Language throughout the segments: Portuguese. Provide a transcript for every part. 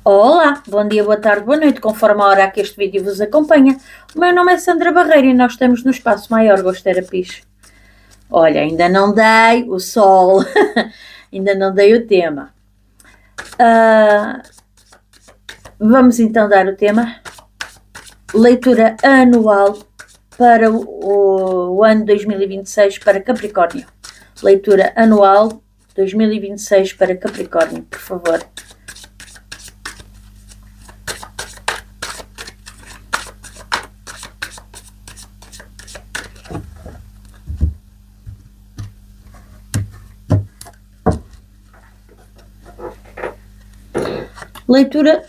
Olá, bom dia, boa tarde, boa noite, conforme a hora que este vídeo vos acompanha. O meu nome é Sandra Barreira e nós estamos no Espaço Maior Gosterapies. Olha, ainda não dei o sol, ainda não dei o tema. Vamos então dar o tema. Leitura anual para o ano 2026 para Capricórnio. Leitura anual 2026 para Capricórnio, por favor. Leitura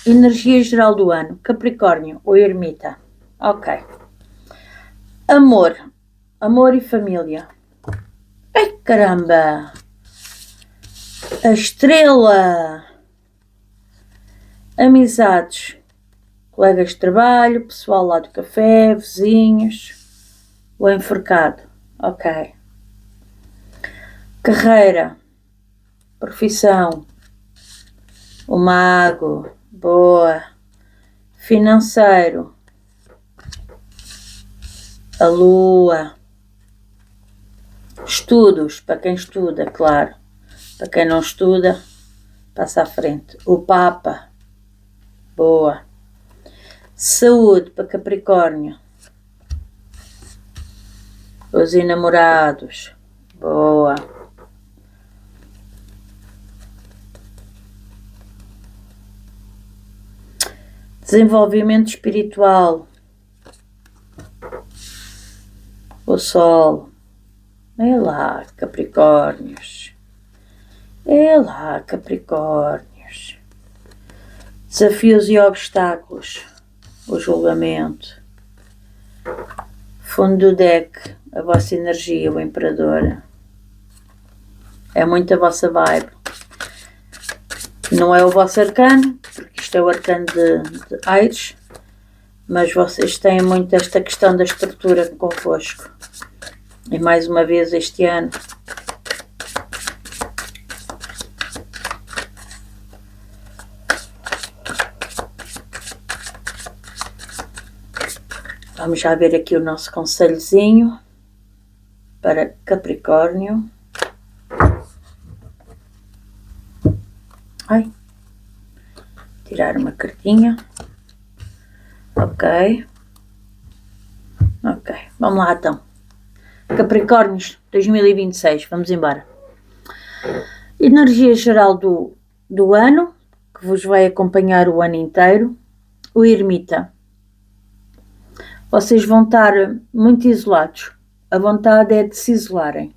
energia geral do ano. Capricórnio ou ermita. Ok. Amor e família. Ai, caramba! A estrela. Amizades. Colegas de trabalho, pessoal lá do café, vizinhos. O enforcado. Ok. Carreira. Profissão. O mago. Boa. Financeiro. A lua. Estudos, para quem estuda, claro. Para quem não estuda, passa à frente. O Papa. Boa. Saúde, para Capricórnio. Os enamorados. Boa. Desenvolvimento espiritual. O Sol. É lá, Capricórnios. É lá, Capricórnios. Desafios e obstáculos. O julgamento. Fundo do deck. A vossa energia, o Imperador. É muito a vossa vibe. Não é o vosso arcano, porque isto é o arcano de Aires, mas vocês têm muito esta questão da estrutura convosco. E mais uma vez este ano. Vamos já ver aqui o nosso conselhozinho para Capricórnio. Ai, tirar uma cartinha. Ok, vamos lá então. Capricórnios 2026, vamos embora. Energia geral do ano, que vos vai acompanhar o ano inteiro. O Ermita. Vocês vão estar muito isolados. A vontade é de se isolarem.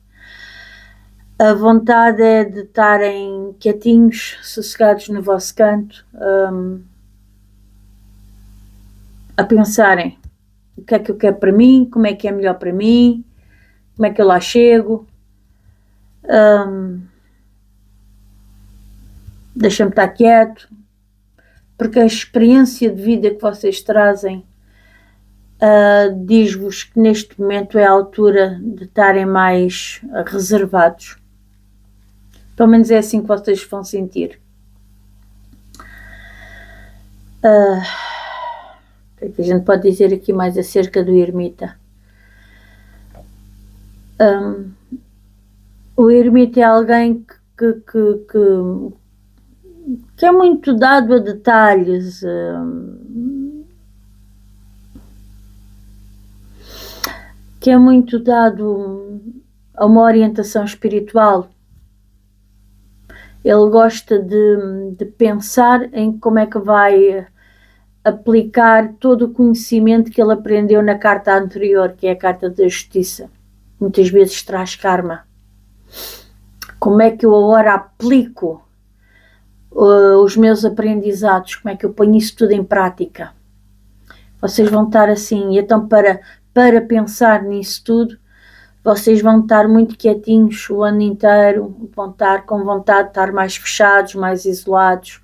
A vontade é de estarem quietinhos, sossegados no vosso canto, a pensarem o que é que eu quero para mim, como é que é melhor para mim, como é que eu lá chego. Deixa-me estar quieto, porque a experiência de vida que vocês trazem diz-vos que neste momento é a altura de estarem mais reservados. Pelo menos é assim que vocês vão sentir. O que é que a gente pode dizer aqui mais acerca do Ermita? O Ermita é alguém que é muito dado a detalhes, que é muito dado a uma orientação espiritual. Ele gosta de pensar em como é que vai aplicar todo o conhecimento que ele aprendeu na carta anterior, que é a carta da justiça. Muitas vezes traz karma. Como é que eu agora aplico os meus aprendizados? Como é que eu ponho isso tudo em prática? Vocês vão estar assim, então para pensar nisso tudo, vocês vão estar muito quietinhos o ano inteiro, vão estar com vontade de estar mais fechados, mais isolados,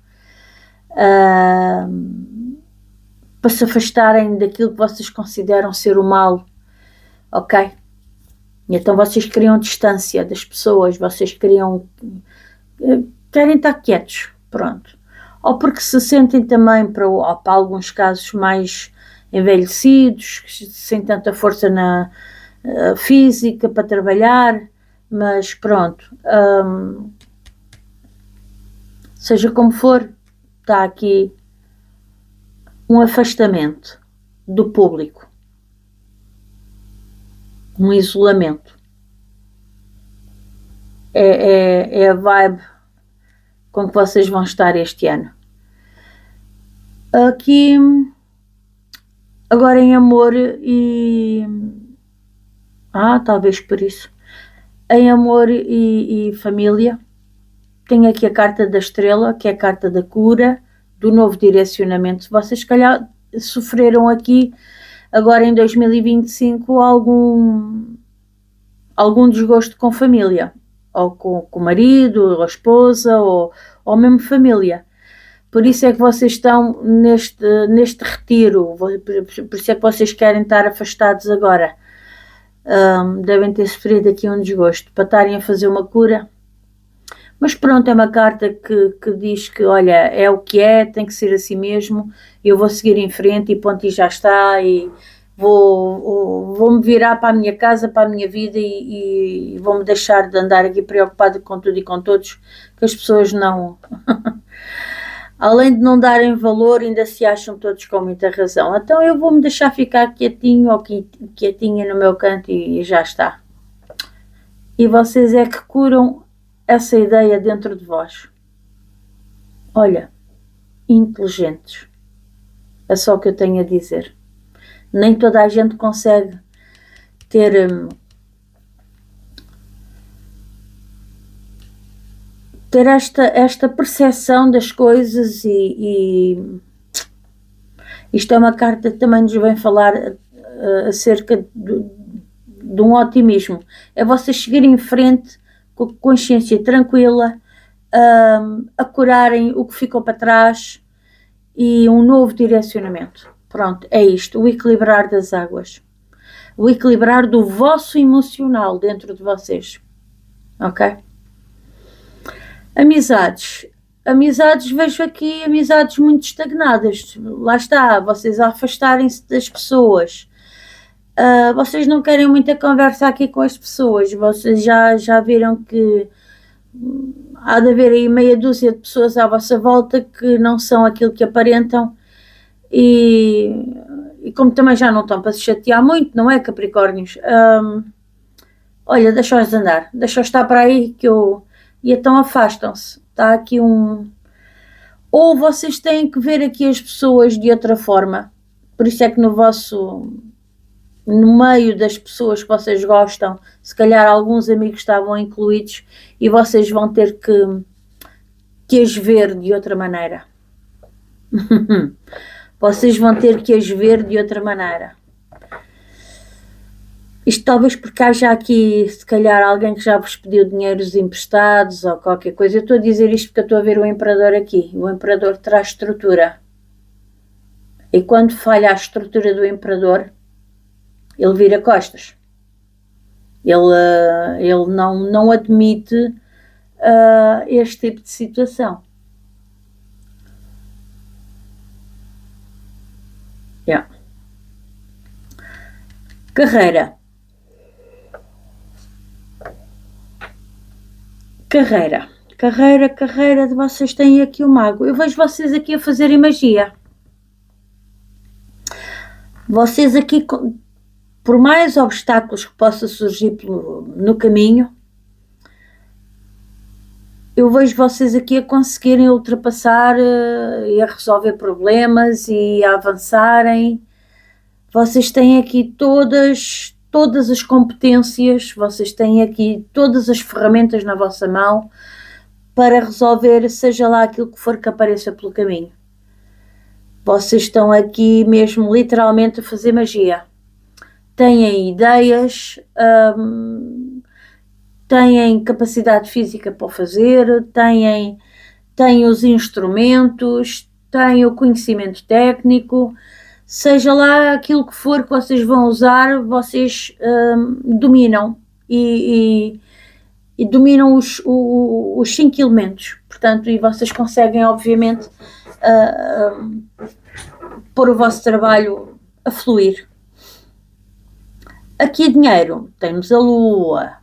para se afastarem daquilo que vocês consideram ser o mal, ok? E então vocês criam distância das pessoas, vocês querem estar quietos, pronto. ou porque se sentem também para alguns casos mais envelhecidos, sem tanta força física para trabalhar, mas pronto, seja como for, está aqui um afastamento do público, um isolamento. É a vibe com que vocês vão estar este ano. Aqui, agora em amor e... talvez por isso. Em amor e família, tenho aqui a carta da estrela, que é a carta da cura, do novo direcionamento. Vocês, se calhar, sofreram aqui, agora em 2025, algum desgosto com família, ou com o marido, ou a esposa, ou mesmo família. Por isso é que vocês estão neste retiro, por isso é que vocês querem estar afastados agora. Devem ter sofrido aqui um desgosto para estarem a fazer uma cura. Mas pronto, é uma carta que diz que, olha, é o que é, tem que ser assim mesmo, eu vou seguir em frente e ponto, e já está, e vou-me virar para a minha casa, para a minha vida e vou-me deixar de andar aqui preocupado com tudo e com todos, que as pessoas não... Além de não darem valor, ainda se acham todos com muita razão. Então eu vou-me deixar ficar quietinho ou quietinha no meu canto e já está. E vocês é que curam essa ideia dentro de vós. Olha, inteligentes. É só o que eu tenho a dizer. Nem toda a gente consegue ter esta percepção das coisas e isto é uma carta que também nos vem falar acerca de um otimismo. É vocês seguirem em frente com a consciência tranquila, a curarem o que ficou para trás e um novo direcionamento. Pronto, é isto, o equilibrar das águas. O equilibrar do vosso emocional dentro de vocês. Ok? Amizades, vejo aqui amizades muito estagnadas, lá está, vocês a afastarem-se das pessoas, vocês não querem muita conversa aqui com as pessoas, vocês já viram que há de haver aí meia dúzia de pessoas à vossa volta que não são aquilo que aparentam e como também já não estão para se chatear muito, não é, Capricórnios? Olha, deixa-os andar, deixa-os estar para aí e então afastam-se. Está aqui ou vocês têm que ver aqui as pessoas de outra forma. Por isso é que no meio das pessoas que vocês gostam, se calhar alguns amigos estavam incluídos e vocês vão ter que as ver de outra maneira. Vocês vão ter que as ver de outra maneira. Isto talvez porque haja aqui, se calhar, alguém que já vos pediu dinheiros emprestados ou qualquer coisa. Eu estou a dizer isto porque eu estou a ver o Imperador aqui. O Imperador traz estrutura. E quando falha a estrutura do Imperador, ele vira costas. Ele não admite este tipo de situação. Yeah. Carreira. Carreira, vocês têm aqui o mago. Eu vejo vocês aqui a fazerem magia. Vocês aqui, por mais obstáculos que possam surgir no caminho, eu vejo vocês aqui a conseguirem ultrapassar e a resolver problemas e a avançarem. Vocês têm aqui todas as competências, vocês têm aqui todas as ferramentas na vossa mão para resolver, seja lá aquilo que for que apareça pelo caminho. Vocês estão aqui mesmo literalmente a fazer magia. Têm ideias, têm capacidade física para o fazer, têm os instrumentos, têm o conhecimento técnico, seja lá aquilo que for que vocês vão usar, vocês dominam e e dominam os 5 elementos, portanto, e vocês conseguem, obviamente, pôr o vosso trabalho a fluir. Aqui dinheiro, temos a lua,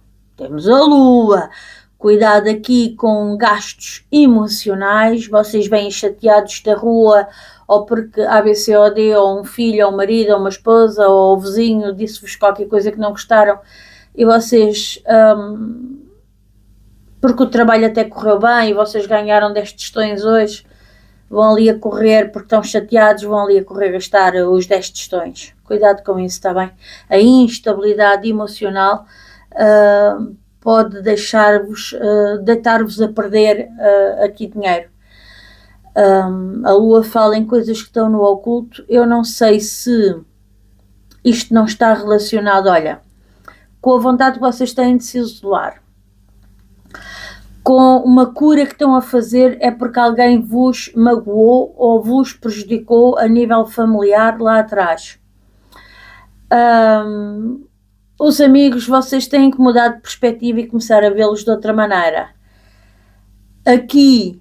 cuidado aqui com gastos emocionais, vocês vêm chateados da rua, ou porque ABCOD, ou um filho, ou um marido, ou uma esposa, ou o vizinho disse-vos qualquer coisa que não gostaram, e vocês, porque o trabalho até correu bem, e vocês ganharam 10 tostões hoje, vão ali a correr, porque estão chateados, vão ali a correr gastar os 10 tostões. Cuidado com isso, está bem? A instabilidade emocional pode deixar-vos, deitar-vos a perder aqui dinheiro. A lua fala em coisas que estão no oculto. Eu não sei se isto não está relacionado, olha, com a vontade que vocês têm de se isolar, com uma cura que estão a fazer, é porque alguém vos magoou ou vos prejudicou a nível familiar lá atrás. Os amigos, vocês têm que mudar de perspectiva e começar a vê-los de outra maneira. Aqui,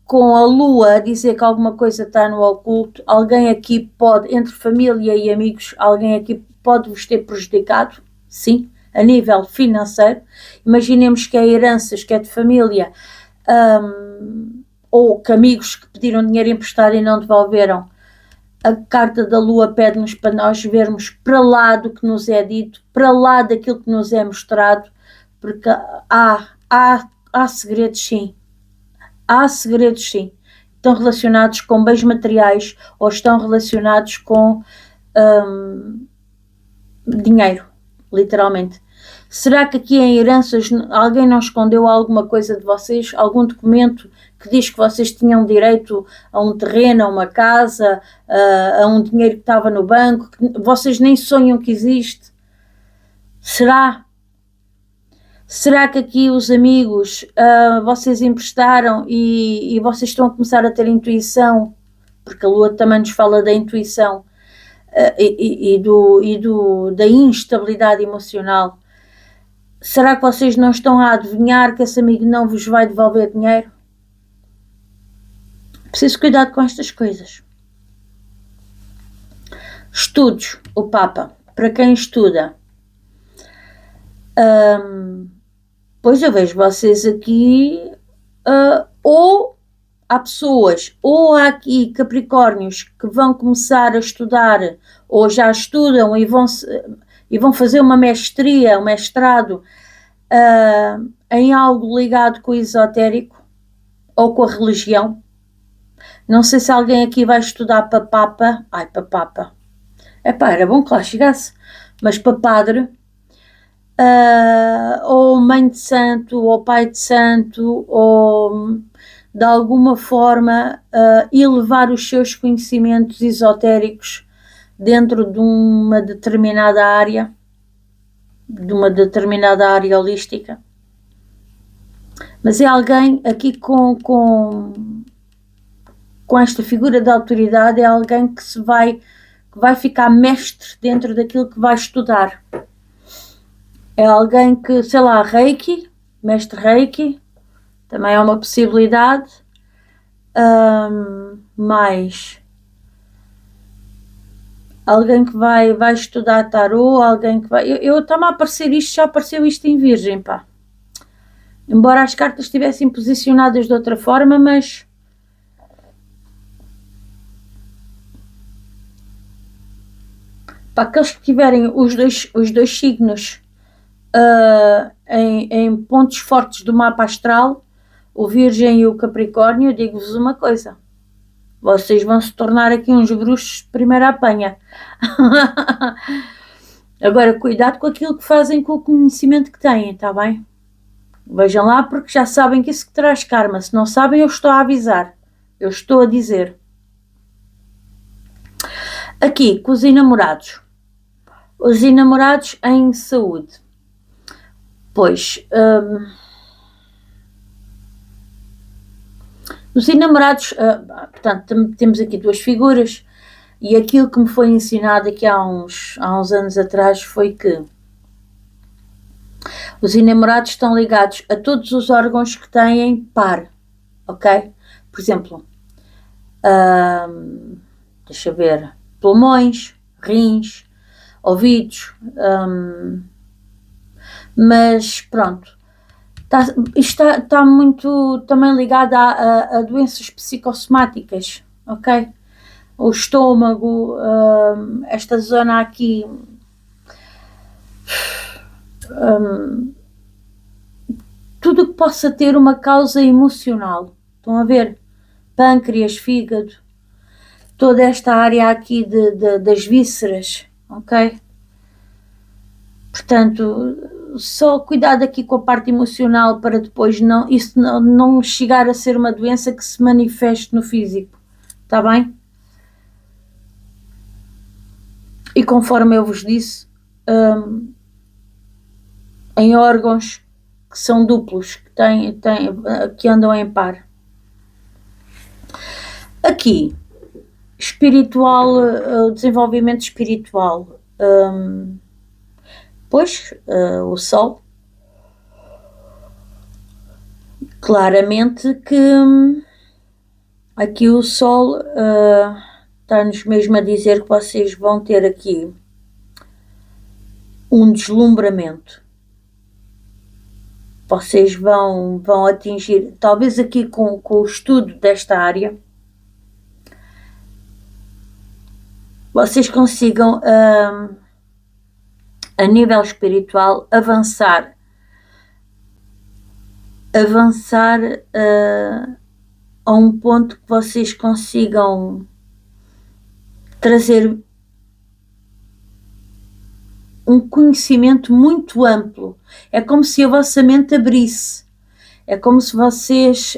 com a lua a dizer que alguma coisa está no oculto, alguém aqui pode, entre família e amigos, alguém aqui pode vos ter prejudicado, sim, a nível financeiro. Imaginemos que é heranças, que é de família, ou que amigos que pediram dinheiro emprestado e não devolveram. A carta da lua pede-nos para nós vermos para lá do que nos é dito, para lá daquilo que nos é mostrado, porque há segredos, sim. Há segredos, sim. Estão relacionados com bens materiais ou estão relacionados com dinheiro, literalmente. Será que aqui em heranças alguém não escondeu alguma coisa de vocês? Algum documento que diz que vocês tinham direito a um terreno, a uma casa, a um dinheiro que estava no banco, que vocês nem sonham que existe? Será? Será que aqui os amigos vocês emprestaram e vocês estão a começar a ter intuição? Porque a lua também nos fala da intuição da instabilidade emocional. Será que vocês não estão a adivinhar que esse amigo não vos vai devolver dinheiro? Preciso cuidar com estas coisas. Estudos, o Papa, para quem estuda. Pois eu vejo vocês aqui, ou há pessoas, ou há aqui Capricórnios que vão começar a estudar, ou já estudam e vão fazer uma mestria, um mestrado, em algo ligado com o esotérico ou com a religião. Não sei se alguém aqui vai estudar para Papa. Para Papa. Era bom que lá chegasse. Mas para Padre, ou Mãe de Santo, ou Pai de Santo, ou de alguma forma elevar os seus conhecimentos esotéricos dentro de uma determinada área, holística. Mas é alguém aqui com esta figura de autoridade, é alguém que vai ficar mestre dentro daquilo que vai estudar. É alguém que, sei lá, Reiki, mestre Reiki, também é uma possibilidade. Mais alguém que vai estudar tarô, alguém que vai... Eu está-me a aparecer isto, já apareceu isto em Virgem, pá. Embora as cartas estivessem posicionadas de outra forma, mas... Para aqueles que tiverem os dois signos em pontos fortes do mapa astral, o Virgem e o Capricórnio, eu digo-vos uma coisa: vocês vão se tornar aqui uns bruxos de primeira apanha. Agora, cuidado com aquilo que fazem, com o conhecimento que têm, está bem? Vejam lá, porque já sabem que isso que traz karma. Se não sabem, eu estou a avisar, eu estou a dizer. Aqui, com os enamorados em saúde. Pois, os enamorados, portanto, temos aqui duas figuras, e aquilo que me foi ensinado aqui há uns anos atrás foi que Os enamorados estão ligados a todos os órgãos que têm par, ok? Por exemplo, deixa eu ver, pulmões, rins, ouvidos, mas pronto. Isto está muito também ligado a doenças psicossomáticas, ok? O estômago, esta zona aqui, tudo que possa ter uma causa emocional. Estão a ver? Pâncreas, fígado, toda esta área aqui das vísceras, ok? Portanto, só cuidado aqui com a parte emocional para depois isso não chegar a ser uma doença que se manifeste no físico, está bem? E conforme eu vos disse, em órgãos que são duplos, que andam em par. Aqui, espiritual, o desenvolvimento espiritual, pois, o Sol, claramente que aqui o Sol está-nos mesmo a dizer que vocês vão ter aqui um deslumbramento. Vocês vão atingir, talvez aqui com o estudo desta área, vocês consigam, a nível espiritual, avançar a um ponto que vocês consigam trazer um conhecimento muito amplo. É como se a vossa mente abrisse. É como se vocês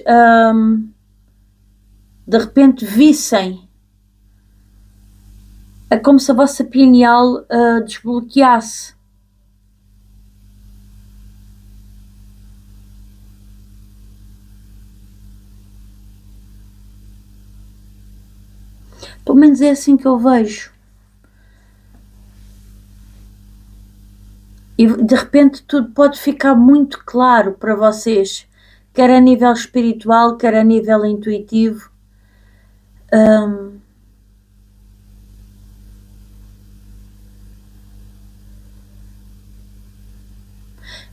de repente vissem. É como se a vossa pineal desbloqueasse. Pelo menos é assim que eu vejo. E de repente tudo pode ficar muito claro para vocês, quer a nível espiritual, quer a nível intuitivo.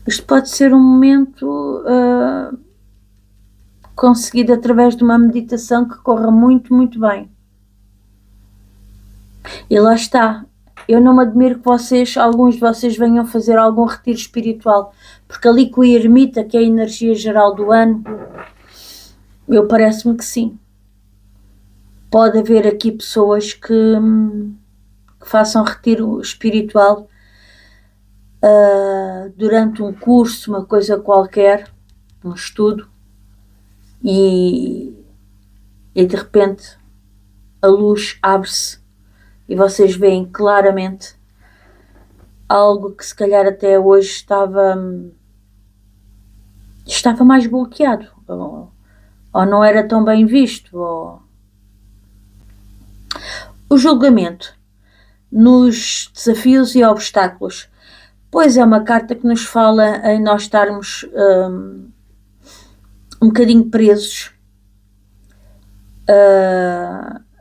Isto pode ser um momento conseguido através de uma meditação que corra muito, muito bem. E lá está. Eu não me admiro que alguns de vocês venham fazer algum retiro espiritual, porque ali com a ermita, que é a energia geral do ano, parece-me que sim. Pode haver aqui pessoas que façam retiro espiritual durante um curso, uma coisa qualquer, um estudo, e de repente a luz abre-se e vocês veem claramente algo que se calhar até hoje estava mais bloqueado, ou não era tão bem visto. O julgamento nos desafios e obstáculos, pois é uma carta que nos fala em nós estarmos um bocadinho presos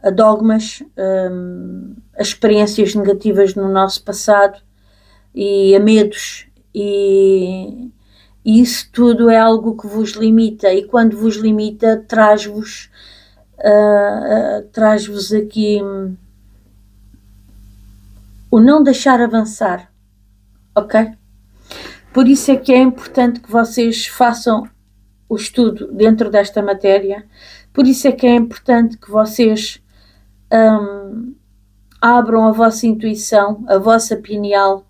a dogmas, a experiências negativas no nosso passado e a medos, e isso tudo é algo que vos limita, e quando vos limita traz-vos aqui o não deixar avançar, ok? Por isso é que é importante que vocês façam o estudo dentro desta matéria, por isso é que é importante que vocês abram a vossa intuição, a vossa pineal,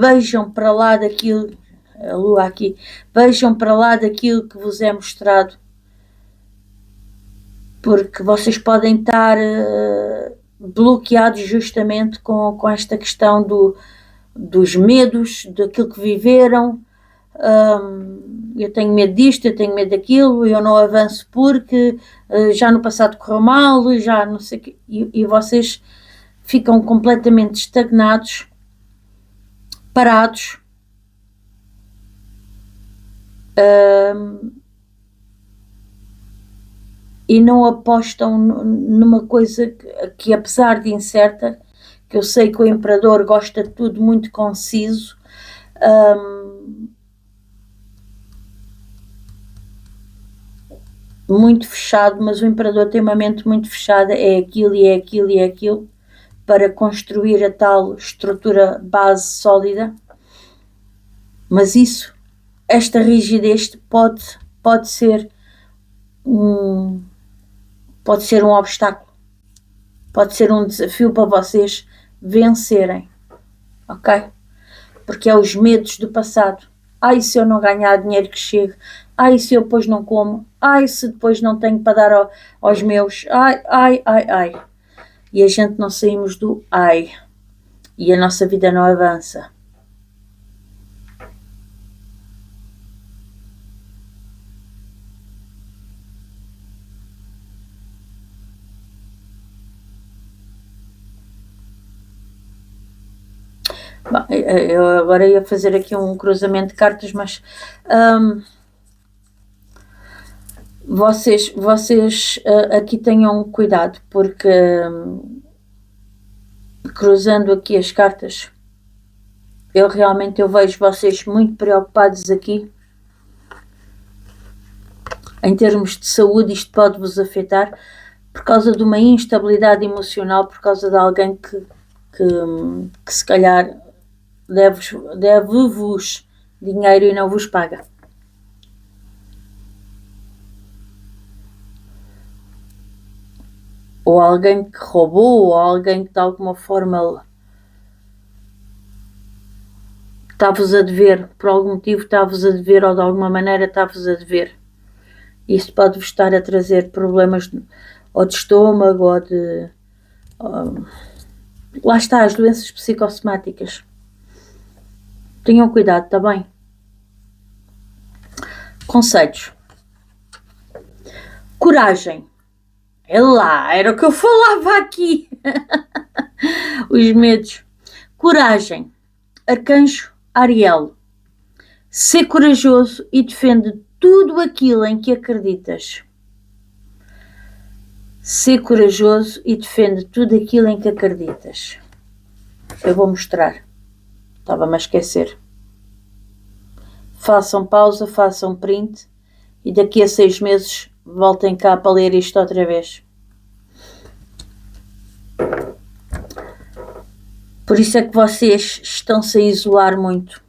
vejam para lá daquilo, a lua aqui, vejam para lá daquilo que vos é mostrado, porque vocês podem estar bloqueados justamente com esta questão dos medos, daquilo que viveram. Eu tenho medo disto, eu tenho medo daquilo, eu não avanço porque já no passado correu mal, já não sei o quê, e vocês ficam completamente estagnados, parados, e não apostam numa coisa que apesar de incerta, que eu sei que o imperador gosta de tudo muito conciso, muito fechado, mas o imperador tem uma mente muito fechada, é aquilo e é aquilo e é aquilo, para construir a tal estrutura base sólida, mas esta rigidez pode ser pode ser um obstáculo, pode ser um desafio para vocês vencerem, ok? Porque é os medos do passado. Ai, se eu não ganhar dinheiro que chegue. Ai, se eu depois não como. Ai, se depois não tenho para dar aos meus. Ai, ai, ai, ai. E a gente não saímos do ai. E a nossa vida não avança. Bom, eu agora ia fazer aqui um cruzamento de cartas, mas vocês aqui tenham cuidado, porque cruzando aqui as cartas, eu vejo vocês muito preocupados aqui. Em termos de saúde, isto pode vos afetar por causa de uma instabilidade emocional, por causa de alguém que se calhar deve-vos dinheiro e não vos paga. Ou alguém que roubou, ou alguém que de alguma forma está-vos a dever, por algum motivo está-vos a dever, ou de alguma maneira está-vos a dever. Isso pode-vos estar a trazer problemas ou de estômago, ou de... lá está, as doenças psicossomáticas. Tenham cuidado, está bem? Conselhos. Coragem. É lá, era o que eu falava aqui. Os medos. Coragem. Arcanjo Ariel. Sê corajoso e defende tudo aquilo em que acreditas. Sê corajoso e defende tudo aquilo em que acreditas. Eu vou mostrar. Estava-me a esquecer. Façam pausa, façam print e daqui a 6 meses voltem cá para ler isto outra vez. Por isso é que vocês estão-se a isolar muito.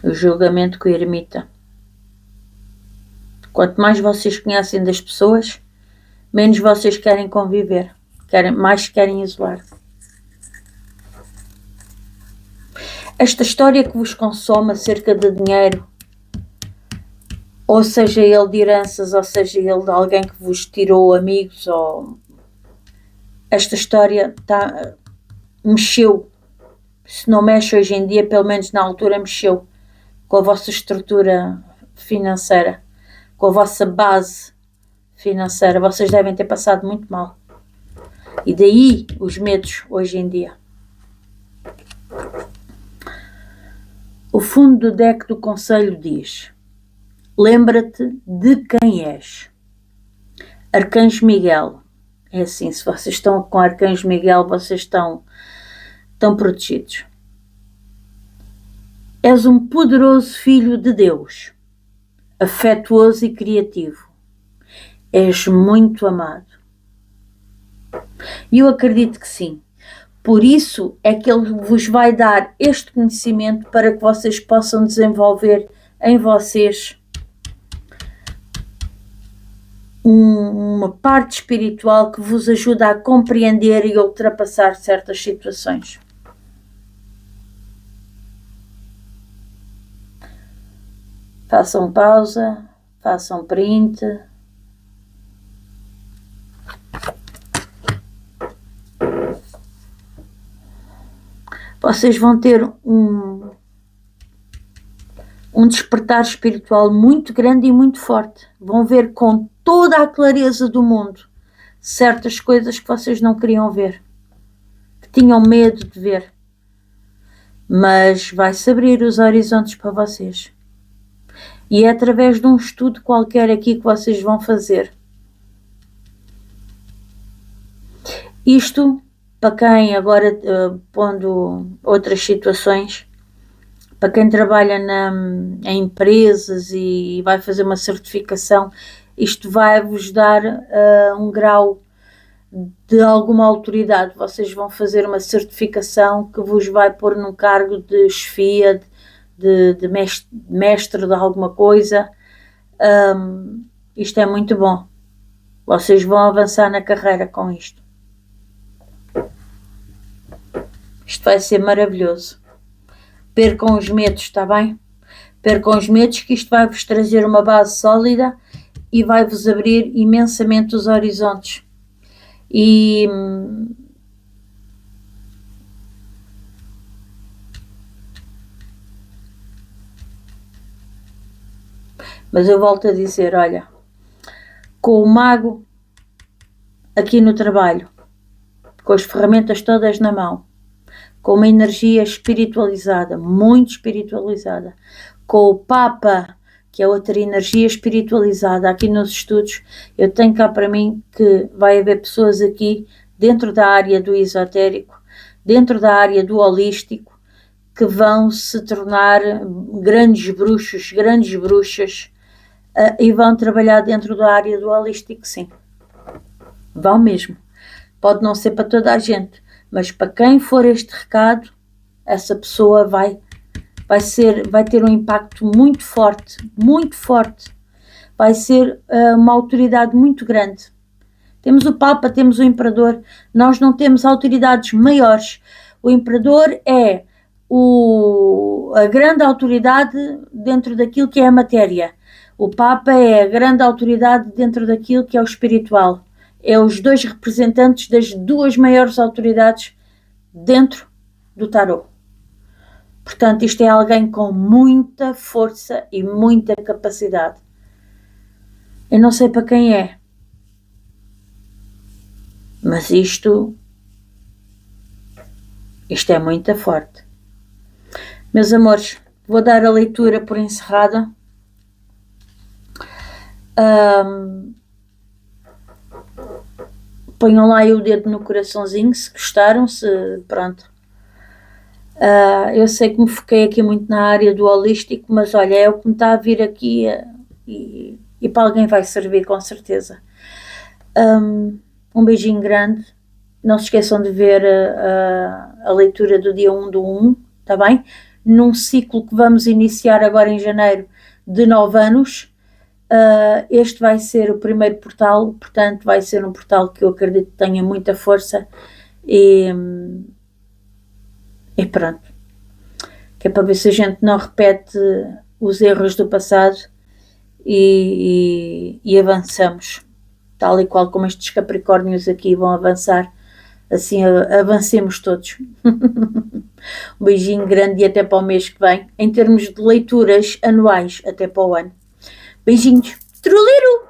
O julgamento com a ermita. Quanto mais vocês conhecem das pessoas, menos vocês querem conviver, mais querem isolar. Esta história que vos consome acerca de dinheiro, ou seja ele de heranças, ou seja ele de alguém que vos tirou amigos, ou... esta história mexeu. Se não mexe hoje em dia, pelo menos na altura mexeu com a vossa estrutura financeira, com a vossa base financeira. Vocês devem ter passado muito mal. E daí os medos hoje em dia. O fundo do deck do conselho diz: lembra-te de quem és. Arcanjo Miguel. É assim, se vocês estão com Arcanjo Miguel, vocês estão protegidos. És um poderoso filho de Deus, afetuoso e criativo. És muito amado. E eu acredito que sim. Por isso é que Ele vos vai dar este conhecimento para que vocês possam desenvolver em vocês uma parte espiritual que vos ajuda a compreender e ultrapassar certas situações. Façam pausa, façam print. Vocês vão ter um despertar espiritual muito grande e muito forte. Vão ver com toda a clareza do mundo certas coisas que vocês não queriam ver, que tinham medo de ver, mas vai-se abrir os horizontes para vocês. E é através de um estudo qualquer aqui que vocês vão fazer. Isto, para quem agora, pondo outras situações, para quem trabalha em empresas e vai fazer uma certificação, isto vai-vos dar um grau de alguma autoridade. Vocês vão fazer uma certificação que vos vai pôr num cargo de chefia, de mestre de alguma coisa. Isto é muito bom. Vocês vão avançar na carreira com isto. Isto vai ser maravilhoso. Percam os medos, está bem? Percam os medos, que isto vai-vos trazer uma base sólida e vai-vos abrir imensamente os horizontes. Mas eu volto a dizer, olha, com o mago aqui no trabalho, com as ferramentas todas na mão, com uma energia espiritualizada, muito espiritualizada, com o Papa, que é outra energia espiritualizada aqui nos estudos, eu tenho cá para mim que vai haver pessoas aqui dentro da área do esotérico, dentro da área do holístico, que vão se tornar grandes bruxos, grandes bruxas, e vão trabalhar dentro da área do holístico, sim. Vão mesmo. Pode não ser para toda a gente, mas para quem for este recado, essa pessoa vai ter um impacto muito forte, muito forte. Vai ser uma autoridade muito grande. Temos o Papa, temos o Imperador, nós não temos autoridades maiores. O Imperador é a grande autoridade dentro daquilo que é a matéria. O Papa é a grande autoridade dentro daquilo que é o espiritual. É os dois representantes das duas maiores autoridades dentro do tarot. Portanto, isto é alguém com muita força e muita capacidade. Eu não sei para quem é, mas isto é muito forte. Meus amores, vou dar a leitura por encerrada. Ponham lá aí o dedo no coraçãozinho se gostaram, pronto. Eu sei que me foquei aqui muito na área do holístico, mas olha, é o que me está a vir aqui e para alguém vai servir com certeza. Um beijinho grande. Não se esqueçam de ver a leitura do dia 1/1, está bem? Num ciclo que vamos iniciar agora em janeiro de 9 anos. Este vai ser o primeiro portal, portanto vai ser um portal que eu acredito que tenha muita força e pronto, que é para ver se a gente não repete os erros do passado e avançamos, tal e qual como estes Capricórnios aqui vão avançar, assim avancemos todos. Um beijinho grande e até para o mês que vem, em termos de leituras anuais, até para o ano. Beijinhos. Truliro!